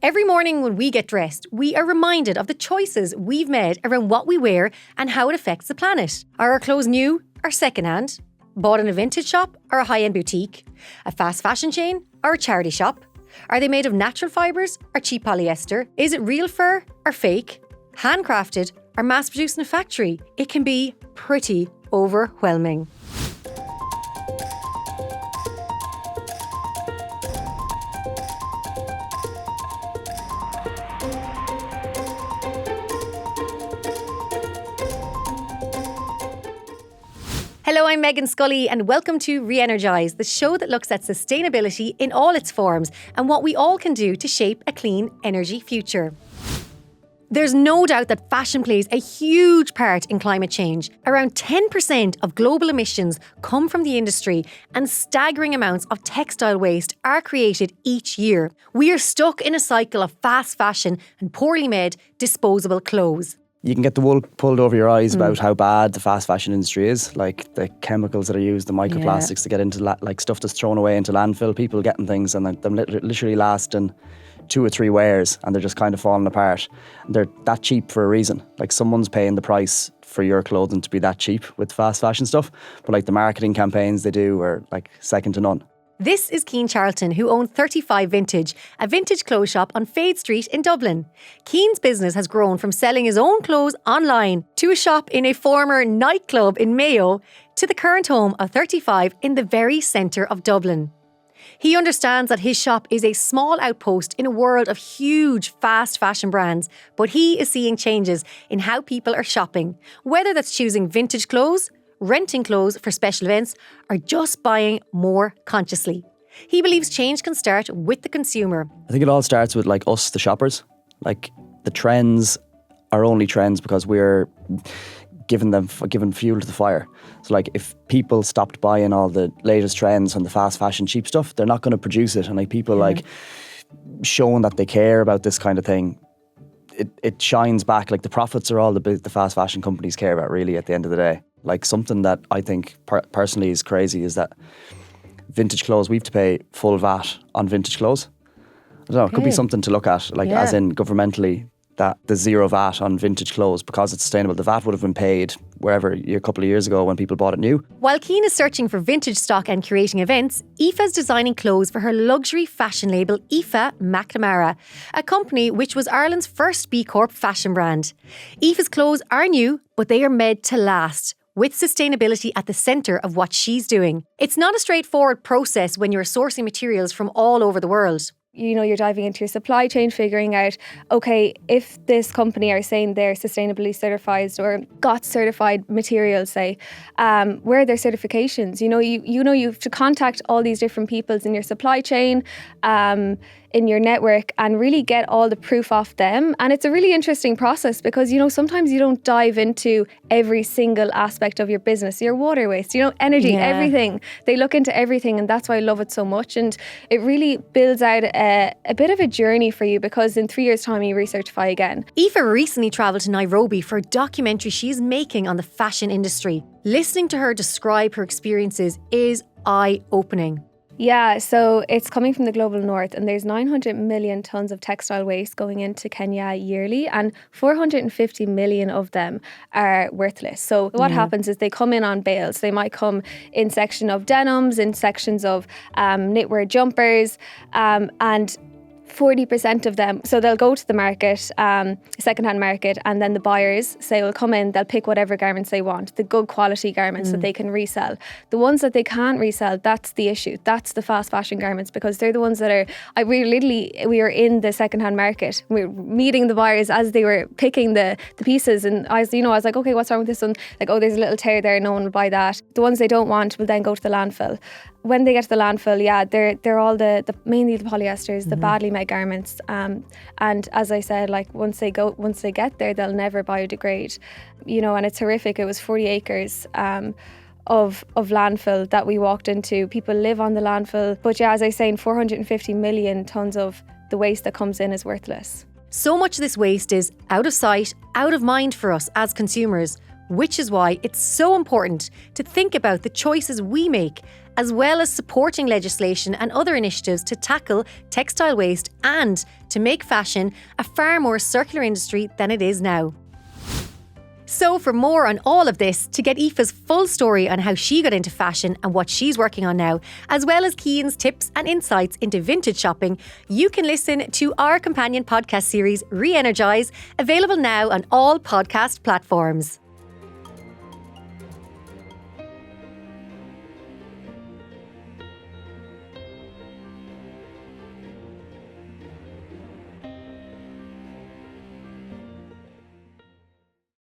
Every morning when we get dressed, we are reminded of the choices we've made around what we wear and how it affects the planet. Are our clothes new or secondhand? Bought in a vintage shop or a high-end boutique? A fast fashion chain or a charity shop? Are they made of natural fibres or cheap polyester? Is it real fur or fake? Handcrafted or mass-produced in a factory? It can be pretty overwhelming. Hello, I'm Meghann Scully and welcome to Re-Energise, the show that looks at sustainability in all its forms and what we all can do to shape a clean energy future. There's no doubt that fashion plays a huge part in climate change. Around 10% of global emissions come from the industry and staggering amounts of textile waste are created each year. We are stuck in a cycle of fast fashion and poorly made disposable clothes. You can get the wool pulled over your eyes about how bad the fast fashion industry is. Like the chemicals that are used, the microplastics to get into like stuff that's thrown away into landfill. People getting things and them literally lasting 2 or 3 wears and they're just kind of falling apart. And they're that cheap for a reason. Like someone's paying the price for your clothing to be that cheap with fast fashion stuff. But like the marketing campaigns they do are like second to none. This is Cian Charlton, who owns 35 Vintage, a vintage clothes shop on Fade Street in Dublin. Cian's business has grown from selling his own clothes online to a shop in a former nightclub in Mayo to the current home of 35 in the very centre of Dublin. He understands that his shop is a small outpost in a world of huge fast fashion brands, but he is seeing changes in how people are shopping, whether that's choosing vintage clothes, renting clothes for special events, or just buying more consciously. He believes change can start with the consumer. I think it all starts with like us, the shoppers. Like the trends are only trends because we're giving fuel to the fire. So like if people stopped buying all the latest trends and the fast fashion cheap stuff, they're not going to produce it. And like people like showing that they care about this kind of thing, it shines back. Like the profits are all the fast fashion companies care about really at the end of the day. Like something that I think personally is crazy is that vintage clothes, we have to pay full VAT on vintage clothes. I don't know, it could be something to look at, like as in governmentally, that the zero VAT on vintage clothes because it's sustainable. The VAT would have been paid wherever a couple of years ago when people bought it new. While Cian is searching for vintage stock and curating events, Aoife's designing clothes for her luxury fashion label Aoife McNamara, a company which was Ireland's first B Corp fashion brand. Aoife's clothes are new, but they are made to last, with sustainability at the centre of what she's doing. It's not a straightforward process when you're sourcing materials from all over the world. You know, you're diving into your supply chain, figuring out, okay, if this company are saying they're sustainably certified or got certified materials, say, where are their certifications? You have to contact all these different peoples in your supply chain, in your network, and really get all the proof off them. And it's a really interesting process because, sometimes you don't dive into every single aspect of your business, your water waste, energy, everything. They look into everything, and that's why I love it so much. And it really builds out a bit of a journey for you because in 3 years' time, you recertify again. Aoife recently travelled to Nairobi for a documentary she's making on the fashion industry. Listening to her describe her experiences is eye-opening. Yeah, so it's coming from the global north and there's 900 million tonnes of textile waste going into Kenya yearly and 450 million of them are worthless. So what happens is they come in on bales. They might come in section of denims, in sections of knitwear jumpers, and 40% of them, so they'll go to the market, secondhand market, and then the buyers say will come in, they'll pick whatever garments they want, the good quality garments that they can resell. The ones that they can't resell, that's the issue. That's the fast fashion garments because they're the ones that are, we were in the secondhand market. We were meeting the buyers as they were picking the pieces, and I was like, okay, what's wrong with this one? Like, oh, there's a little tear there, no one will buy that. The ones they don't want will then go to the landfill. When they get to the landfill, they're all the mainly the polyesters, the badly made garments. And as I said, like once they get there, they'll never biodegrade. And it's horrific. It was 40 acres of landfill that we walked into. People live on the landfill. But as I was saying, 450 million tonnes of the waste that comes in is worthless. So much of this waste is out of sight, out of mind for us as consumers, which is why it's so important to think about the choices we make as well as supporting legislation and other initiatives to tackle textile waste and to make fashion a far more circular industry than it is now. So for more on all of this, to get Aoife's full story on how she got into fashion and what she's working on now, as well as Cian's tips and insights into vintage shopping, you can listen to our companion podcast series, Re-Energize, available now on all podcast platforms.